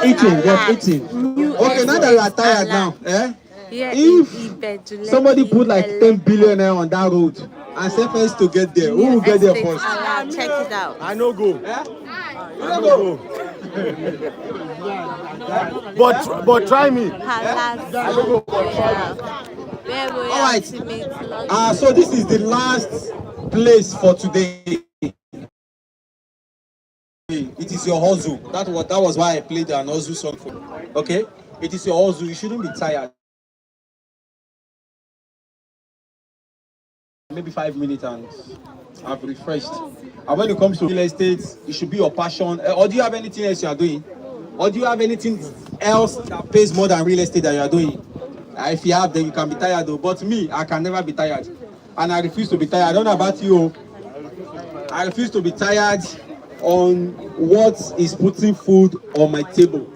Eating, they're eating. Okay, now that you are tired now, if somebody put like 10 billion on that road and say first to get there, who will get there first? Check it out. I no go. You don't go. But try me. Palazzo. All right. So this is the last place for today. It is your hustle. That was why I played an hustle song for you. Okay? It is your hustle. You shouldn't be tired. Maybe 5 minutes and I've refreshed. And when it comes to real estate, it should be your passion. Or do you have anything else you are doing? Or do you have anything else that pays more than real estate that you are doing? If you have, then you can be tired though. But me, I can never be tired. And I refuse to be tired. I don't know about you. I refuse to be tired on what is putting food on my table.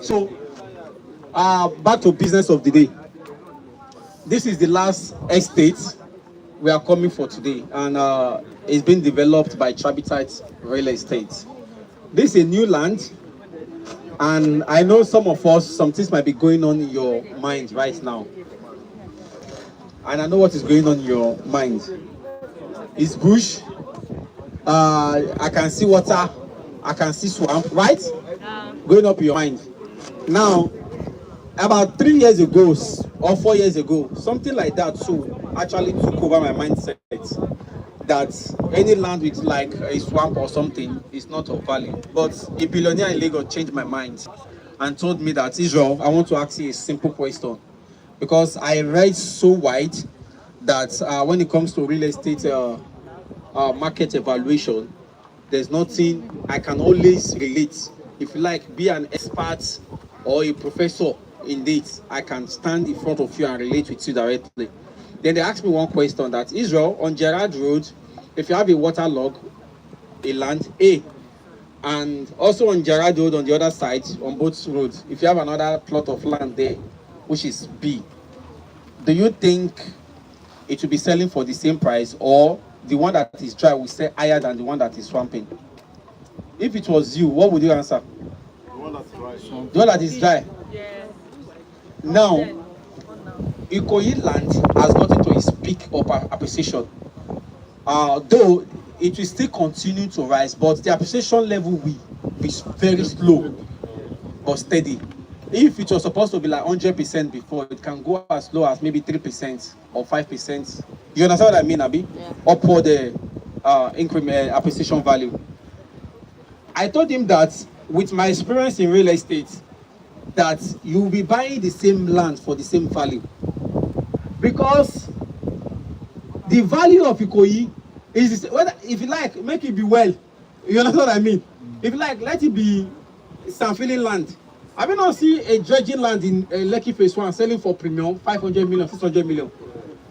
So, back to business of the day. This is the last estate we are coming for today, and it's been developed by Tripartite Real Estate. This is a new land, and I know some of us, some things might be going on in your mind right now. And I know what is going on in your mind. It's bush. I can see water. I can see swamp, right? Going up in your mind. Now, about 3 years ago or 4 years ago, something like that too actually took over my mindset that any land with like a swamp or something is not of value. But a billionaire in Lagos changed my mind and told me that, Israel, I want to ask you a simple question, because I read so wide that when it comes to real estate market evaluation, there's nothing I can always relate. If you like, be an expert or a professor in it, I can stand in front of you and relate with you directly. Then they asked me one question, that Israel, on Gerard Road, if you have a waterlog, a land A, and also on Gerard Road on the other side, on both roads, if you have another plot of land there, which is B, do you think it will be selling for the same price, or the one that is dry will sell higher than the one that is swamping? If it was you, what would you answer? The one that's dry. The one that is dry. Now, Ikoyi land has gotten to its peak of appreciation. Though it will still continue to rise, but the appreciation level will be very slow but steady. If it was supposed to be like 100% before, it can go as low as maybe 3% or 5%. You understand what I mean, Abi? Yeah. Upward increment appreciation value. I told him that with my experience in real estate, that you will be buying the same land for the same value, because the value of Ikoyi is, whether, if you like, make it be well. You understand what I mean? If you like, let it be Sanfili land. Have you not seen a dredging land in Lekki phase 1 selling for premium 500 million, 600 million?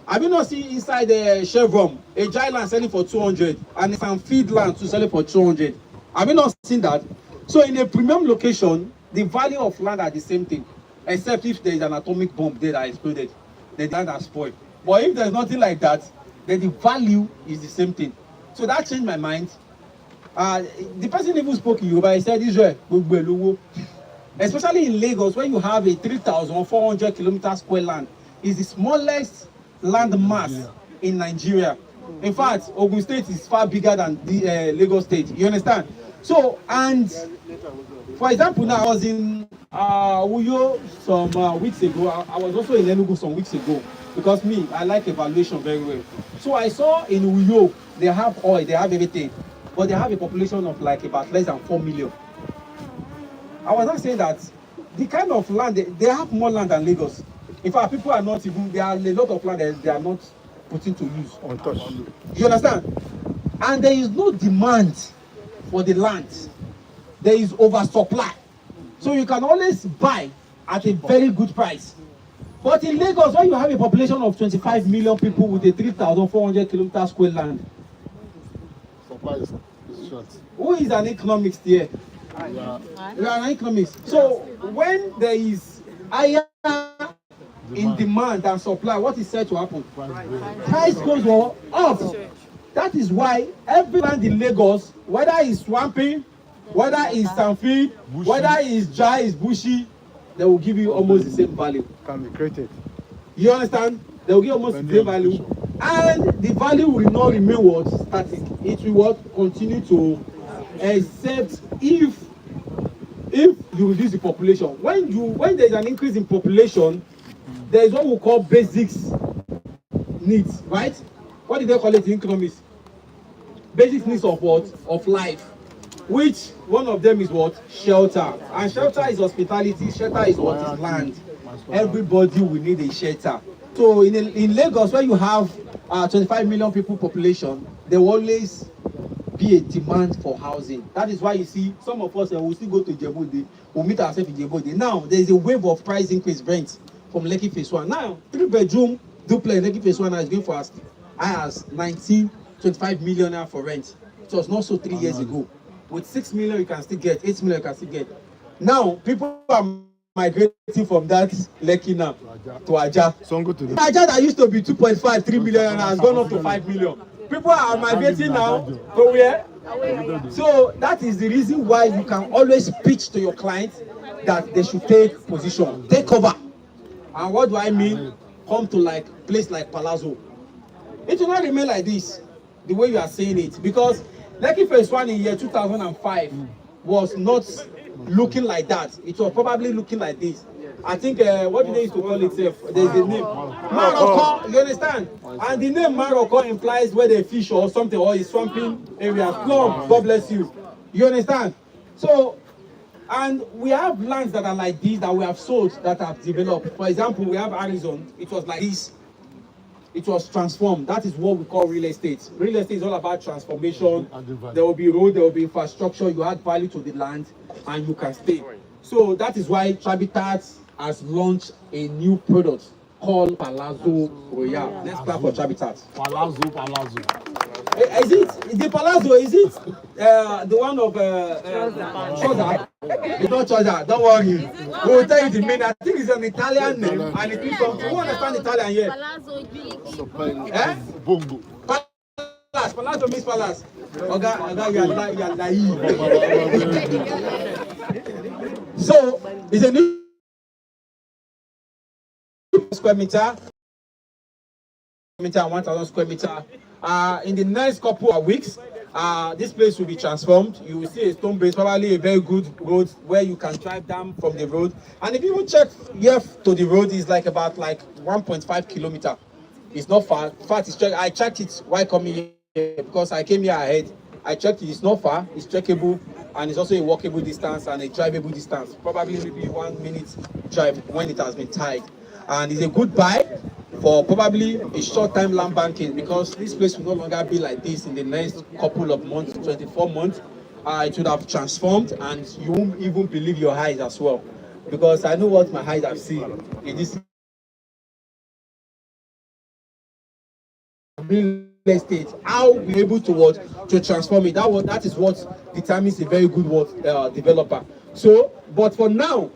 Have you not seen inside the Chevron a dry land selling for 200 and some feed land to selling for 200? Have you not seen that? So in a premium location, the value of land are the same thing, except if there is an atomic bomb there that exploded, then the land has spoiled. But if there's nothing like that, then the value is the same thing. So that changed my mind. The person even spoke in Yoruba. He said, Israel, especially in Lagos, when you have a 3,400 kilometer square land, is the smallest land mass in Nigeria. In fact, Ogun State is far bigger than the Lagos State. You understand? So, and for example, now I was in Uyo some weeks ago. I was also in Enugu some weeks ago, because me, I like evaluation very well. So I saw in Uyo, they have oil, they have everything, but they have a population of like about less than 4 million. I was not saying that the kind of land, they have more land than Lagos. In fact, people are not even, there are a lot of land that they are not putting to use. Untouched. You understand? And there is no demand for the land. There is oversupply. So you can always buy at a very good price. But in Lagos, when you have a population of 25 million people with a 3,400 kilometer square land, supply is short. Who is an economist here? You are an economist. So when there is higher in demand than supply, what is said to happen? Price goes up. That is why every land in Lagos, whether it's swamping Whether it's Sanfi, whether it's dry, it's bushy, they will give you almost the same value. Can be created. You understand? They will give almost the same value. And the value will not remain what? Static. It will what? Continue to, except if you reduce the population. When there is an increase in population, there is what we call basics needs, right? What do they call it in economics? Basic needs of what? Of life. Which one of them is what? Shelter. And shelter is hospitality. Shelter is what? Is land. Everybody will need a shelter. So in Lagos, where you have 25 million people population, there will always be a demand for housing. That is why you see some of us will still go to Ijebu. We'll meet ourselves in Ijebu. Now there is a wave of price increase rent from Lekki phase 1. Now 3-bedroom duplex Lekki phase 1 is going for as high as 25 million for rent. It was not so 3 years ago. With 6 million you can still get, 8 million you can still get. Now people are migrating from that Lekki now to Aja. Aja that used to be 2.5, 3 million has gone up to 5 million. People are migrating now to where? So that is the reason why you can always pitch to your clients that they should take position, take cover. And what do I mean? Come to like place like Palazzo. It will not remain like this, the way you are saying it, because Lekki phase 1 in year 2005 was not looking like that. It was probably looking like this. I think what do they used to call itself? There's a name, Morocco. You understand? And the name Morocco implies where they fish or something, or is swamping areas. Plum, God bless you. You understand? So, and we have lands that are like this that we have sold that have developed. For example, we have Arizona. It was like this. It was transformed. That is what we call real estate. Real estate is all about transformation. There will be road, there will be infrastructure. You add value to the land, and you can stay. So that is why Chabitat has launched a new product called Palazzo Royale. Let's clap for Chabitat. Palazzo. Is it the Palazzo? Is it the one of Choda? It's not Choda. Don't worry. We will tell you the meaning. I think it's an Italian name, and it means something. Who understand Italian here? Eh? Bongo. Palace. Palazzo means palace. Oga, you are naive. So it's a new square meter, 1,000 square meter. In the next couple of weeks, this place will be transformed. You will see a stone base, probably a very good road where you can drive down from the road. And if you will check here to the road, is like about 1.5 kilometer. It's not far. In fact, I checked it while coming here because I came here ahead. I checked it. It's not far. It's checkable, and it's also a walkable distance and a drivable distance. Probably maybe 1 minute drive when it has been tied. And it's a good buy for probably a short-time land banking, because this place will no longer be like this in the next couple of months, 24 months. It would have transformed, and you won't even believe your eyes as well, because I know what my eyes have seen in this real estate. How we're able to transform it. That is what determines a very good developer. So, but for now,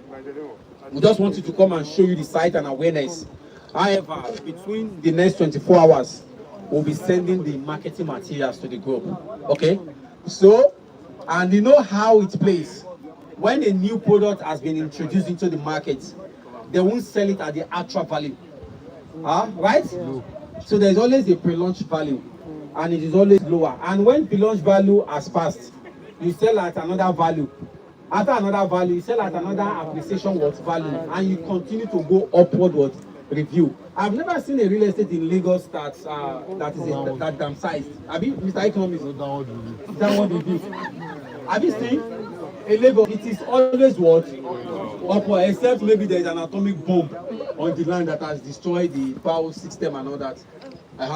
we just wanted to come and show you the site and awareness. However, between the next 24 hours, we'll be sending the marketing materials to the group. Okay? So, and you know how it plays. When a new product has been introduced into the market, they won't sell it at the actual value. Right? So there's always a pre-launch value, and it is always lower. And when pre-launch value has passed, you sell at another value. After another value, you sell at another appreciation value, and you continue to go upward review. I've never seen a real estate in Lagos that is that damn sized. Have you, Mr. Economist? Downward review. Have you seen a Lagos? It is always upward, except maybe there is an atomic bomb on the land that has destroyed the power system and all that.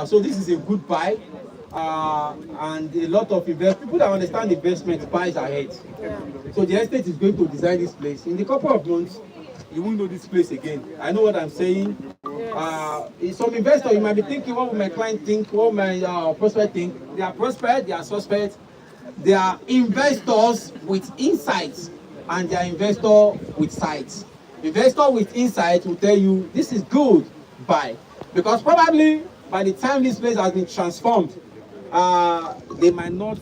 So this is a good buy. And a lot of people that understand investment buys ahead. So the estate is going to design this place. In a couple of months, you won't know this place again. I know what I'm saying. Some investor, you might be thinking, what will my client think? What will my prospect think? They are prospect, they are suspect. They are investors with insights, and they are investor with sights. Investor with insight will tell you this is good, buy. Because probably by the time this place has been transformed, they might not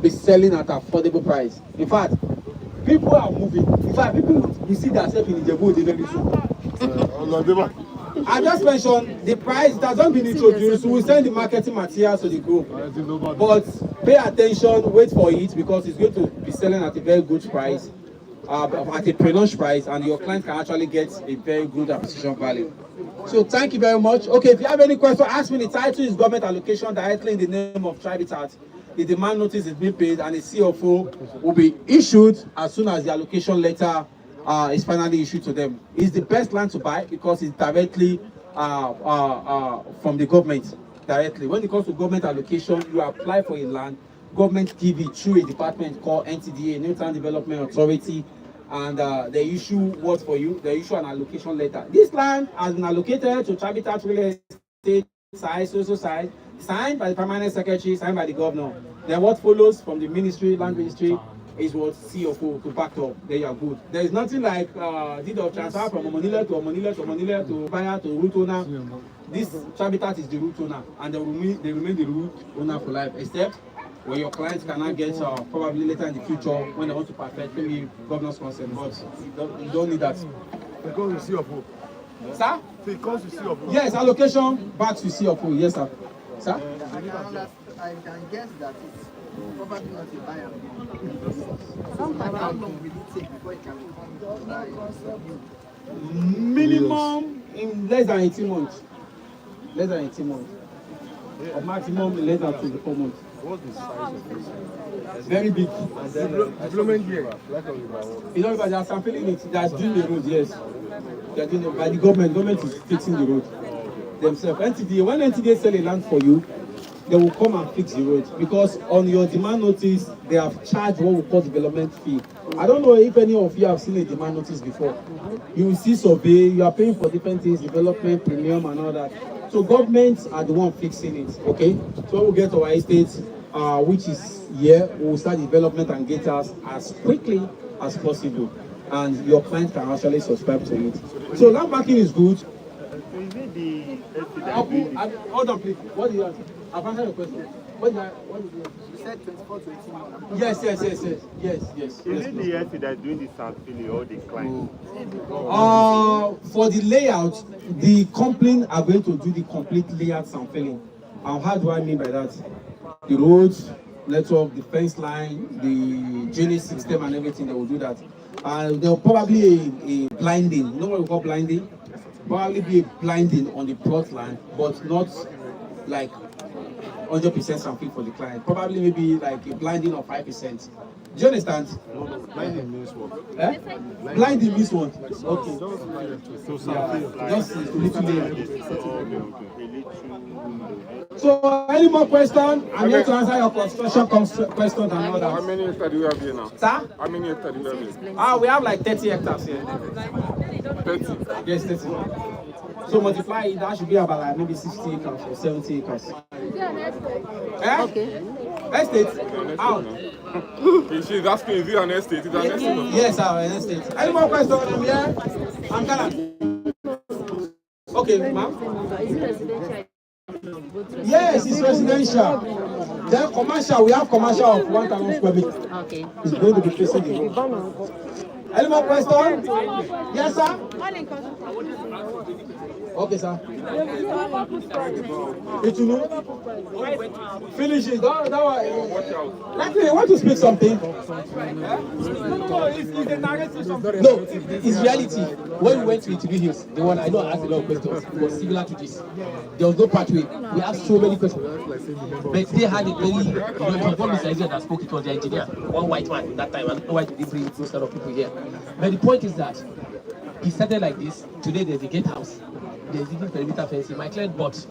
be selling at affordable price. In fact, people are moving. In fact, people will see themselves in Ibeju very soon. I just mentioned the price that hasn't been introduced. We will send the marketing materials to the group. But pay attention, wait for it, because it's going to be selling at a very good price, at a pronounced price, and your client can actually get a very good acquisition value. So thank you very much. Okay, if you have any question, ask me. The title is government allocation directly in the name of Tribitat. The demand notice is being paid, and the CFO will be issued as soon as the allocation letter is finally issued to them. It's the best land to buy because it's directly from the government directly. When it comes to government allocation, you apply for a land, government give it through a department called NTDA, New Town Development Authority, and they issue what for you? They issue an allocation letter. This land has been allocated to Tribitat Real Estate side, social side, signed by the permanent secretary, signed by the governor. Then what follows from the ministry, land ministry, is what CFO to back up. There you are good. There is nothing like deed of transfer from Omonile to Omonile to Omonile to buyer to root owner. This Tribitat is the root owner, and they remain the root owner for life, except where your clients cannot get probably later in the future when they want to perfect maybe governor's consent. But you don't need that. Because we CFO. Sir? Because we CFO. Yes, allocation back to CFO. Yes, sir. Sir? I can guess that it's probably not a buyer. How long will it take before it can become a buyer? Minimum in less than 18 months. Less than 18 months. Or maximum in less than 24 months. What's the size of this? Very big. Development here. You know, but they are sampling it. They are doing the road, yes. They are doing it by the government. Government is fixing the road themselves. NTDA, when NTDA sell a land for you, they will come and fix the road, because on your demand notice they have charged what we call development fee. I don't know if any of you have seen a demand notice before. You will see survey, you are paying for different things, development premium and all that. So governments are the one fixing it. Okay, so we'll get our estate, which is here. We'll start development and get us as quickly as possible, and your client can actually subscribe to it. So land banking is good. Is it the Hold on, please. What do you have? I've answered your question. What did you You said 24 to 18 months. Yes. Is it the estate that's doing the sampling or the client? For the layout, the company are going to do the complete layout sampling. And how do I mean by that? The roads, network, the fence line, the drainage system and everything, they will do that. And there will probably a blinding. You know what we call blinding? Probably be a blinding on the plot line, but not like 100% sampling for the client. Probably maybe like a blinding of 5%. Do you understand? Blinding means what? Eh? Blinding means what? Okay. So Just a little layer. So, any more questions? I'm here to answer your construction questions and all How that. many hectares do we have here now? Sir? How many hectares do we have here? We have like 30 hectares here. 30. Yes, 30. So multiply it, that should be about like maybe 60 acres or 70 acres. Eh? Okay. Estate? How? She's asking, is it an estate? Is it an estate? Yes, sir, an estate. Any more questions? I'm here. I'm Ghana. Okay, ma'am. Yes, it's residential. Then commercial, we have commercial of 1,000 square meters. Okay. It's going to be facing the road. Any more questions? Yes, sir? Okay, sir. It will finish it. That one. Actually, I want to speak something. No, it's reality. When we went to Ibeju Hills, the one I know I asked a lot of questions, it was similar to this. There was no pathway. We asked so many questions. But they had a very, it was one Mr. that spoke, it was the engineer, one white man that time. I don't know why they bring those kind of people here. But the point is that he started like this. Today there's a gatehouse. There's even perimeter fencing. My client bought,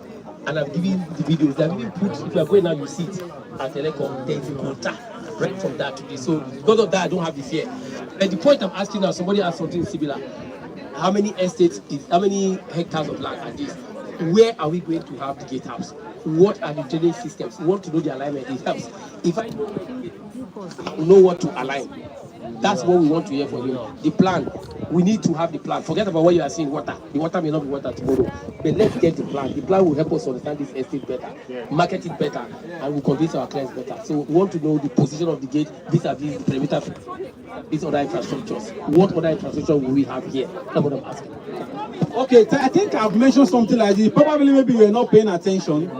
and I've given the videos. They've even put, if you are going now, you see it at Eleko. There's a quota right from that to this. So because of that, I don't have the fear. But the point I'm asking now, somebody asked something similar. How many estates how many hectares of land are this? Where are we going to have the gatehouse? What are the drainage systems? We want to know the alignment. It helps. If I know what to align, that's what we want to hear from you. The plan. we need to have the plan. Forget about what you are saying, water. The water may not be water tomorrow. But let's get the plan. The plan will help us understand this estate better, market it better, and will convince our clients better. So we want to know the position of the gate vis-a-vis the perimeter, these other infrastructures. What other infrastructure will we have here? That's what I'm asking. Okay, I think I've mentioned something like this. Probably maybe you're not paying attention.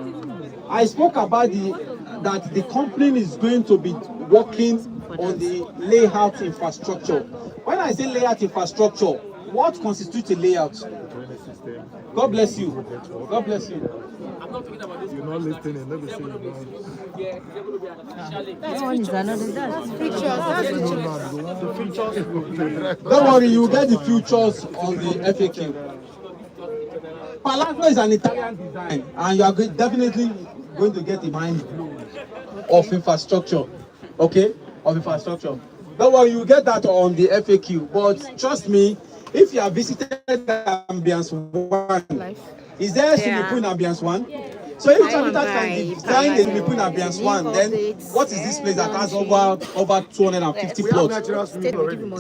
I spoke about that the company is going to be working on the layout infrastructure. When I say layout infrastructure, what constitutes a layout? God bless you. God bless you. You're not listening. Never say you That one is another. That's The features will be Don't worry, you get the futures on the FAQ. Palazzo is an Italian design, and you are definitely going to get a mind of infrastructure. Okay? Of infrastructure. Don't worry, you get that on the FAQ. But trust me, if you have visited Ambience 1, is there a swimming pool in Ambience 1? So if Chavita can design a swimming pool in Ambience 1, then what is this place that has over 250 plots?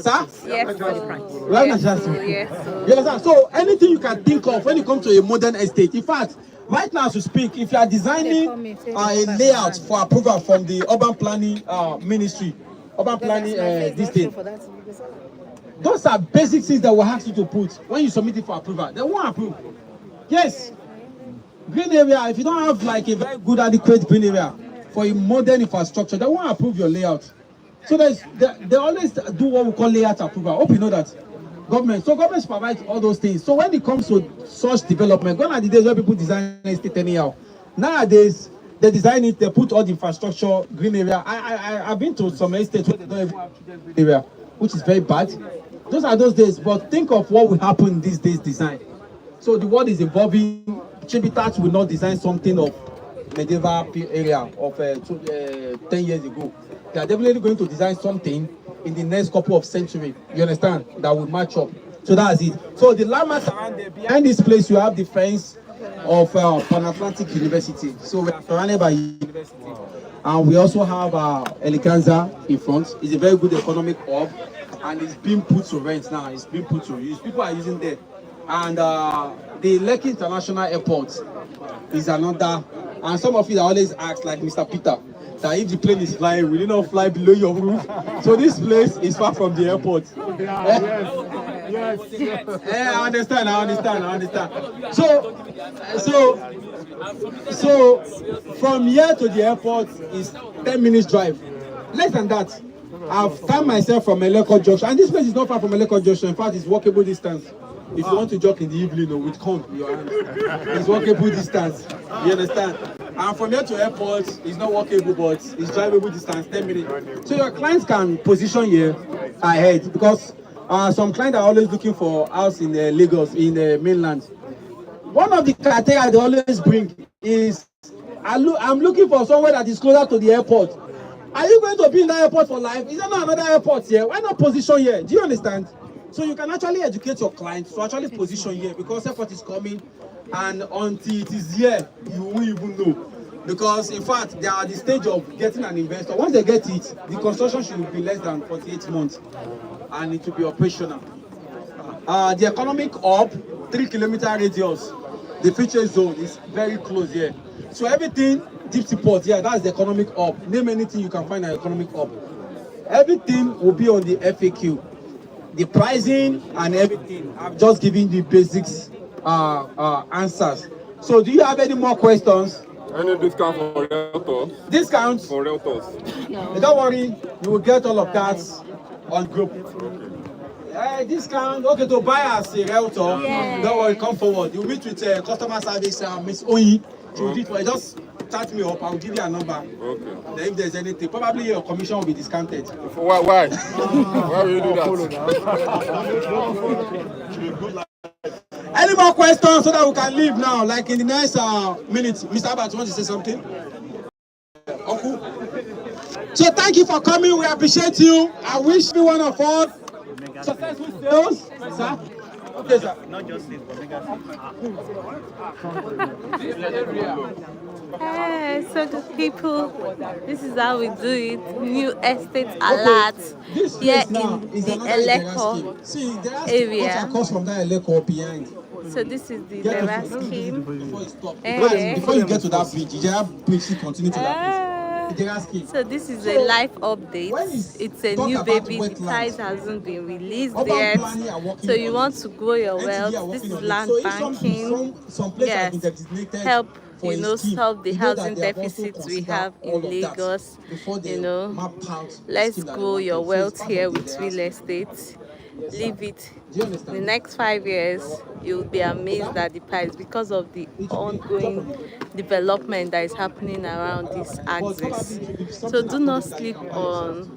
Sir? yes. We have natural swimming pool. You understand? So anything you can think of when it comes to a modern estate. In fact, right now as we speak, if you are designing a layout for approval from the urban planning ministry, urban planning this thing, those are basic things that will ask you to put when you submit it for approval. They won't approve. Yes. Green area, if you don't have like a very good adequate green area for a modern infrastructure, they won't approve your layout. So they always do what we call layout approval. I hope you know that. Government provides all those things. So when it comes to such development, gone are the days where people design estate anyhow. Nowadays, they design it, they put all the infrastructure, green area. I've been to some estates where they don't even have children green area, which is very bad. Those are those days, but think of what will happen these days design. So the world is evolving. Chibitats will not design something of medieval area of 10 years ago. They are definitely going to design something in the next couple of centuries, you understand, that will match up. So that's it. So the landmarks around there, behind this place, you have the fence of Pan-Atlantic University. So we are surrounded by university. And we also have Eleganza in front. It's a very good economic hub. And it's being put to rent now. It's being put to use. People are using there. And the Lekki International Airport is another. And some of you always ask, like Mr. Peter, that if the plane is flying, will it not fly below your roof? So this place is far from the airport. Yes. I understand. So from here to the airport is 10 minutes drive. Less than that. I've found myself from Eleko Junction, and this place is not far from Eleko Junction. In fact, it's walkable distance. If you want to jog in the evening or with corn in your hand, it's walkable distance. You understand? And from here to airport, it's not walkable, but it's drivable distance, 10 minutes. So your clients can position here ahead, because some clients are always looking for house in Lagos, in the mainland. One of the criteria they always bring is, I'm looking for somewhere that is closer to the airport. Are you going to be in the airport for life? Is there not another airport here? Why not position here? Do you understand? So you can actually educate your clients to actually position here, because airport is coming, and until it is here, you won't even know. Because in fact, they are at the stage of getting an investor. Once they get it, the construction should be less than 48 months, and it will be operational. The economic hub, 3-kilometer radius, the feature zone is very close here. So everything, deep support, yeah, that's the economic hub. Name anything you can find an economic hub. Everything will be on the FAQ. The pricing and everything, I've just given the basics answers. So do you have any more questions? Any discount for realtors? Discounts? For realtors. Don't worry, you will get all of that on group. Discount, okay, to buy as a realtor, don't worry, come forward. You meet with customer service, Miss Oyi. She will do it for you. Just chat me up, I'll give you a number. Okay. Then if there's anything, probably your commission will be discounted. Why? Why will you do that? Any more questions so that we can leave now, like in the next minute? Mr. Abbott, you want to say something? Uncle? So thank you for coming. We appreciate you. I wish you one of us successful sales, sir. Okay, sir. Not just this, but mega Hey, so good people, this is how we do it. New estate alert This here place now in is the another Idera Eleko scheme. See, there are area. across from that Eleko behind. So this is the Get Idera to- scheme. Before you stop. Eh. Before you get to that bridge, Idera bridge should continue to that Ah. place. Idera scheme. So this is a life update. when It's a talk new about baby. The wetlands, tithe hasn't been released urban yet. planning are working So you on want it. to grow your NTD are wealth. This working is on it. land So if banking. some places have Yes. been designated Help, for you a know, scheme, solve the you know that housing they have also deficits we considered have all in of that Lagos. before they You know, map out the let's scheme that they grow want your to. So it's wealth part here of the with Idera real scheme. estate. Leave it. Do you understand? The next 5 years, you'll be amazed at the price because of the ongoing development that is happening around this axis. So do not sleep on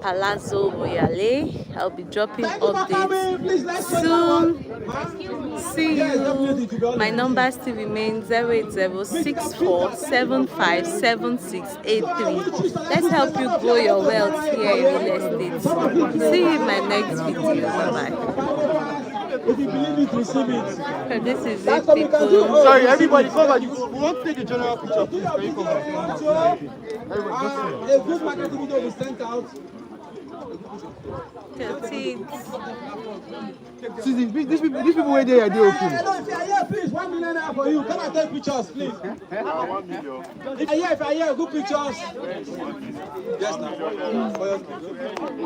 Palazzo Royale. I'll be dropping updates soon. See you. My number still remains 08064757683. Let's help you grow your wealth here in real estate. See you in my next video. Bye-bye. If you believe it, receive it. So this is it, people. Sorry, everybody, come on. We want to take a general picture, please. Can you come on? A good marketing video will be sent out. See, these people were there, they're okay. Hello, if you are here, please, 1 million naira for you. Come and take pictures, please. 1 million. If you are here, good pictures. Yes, now.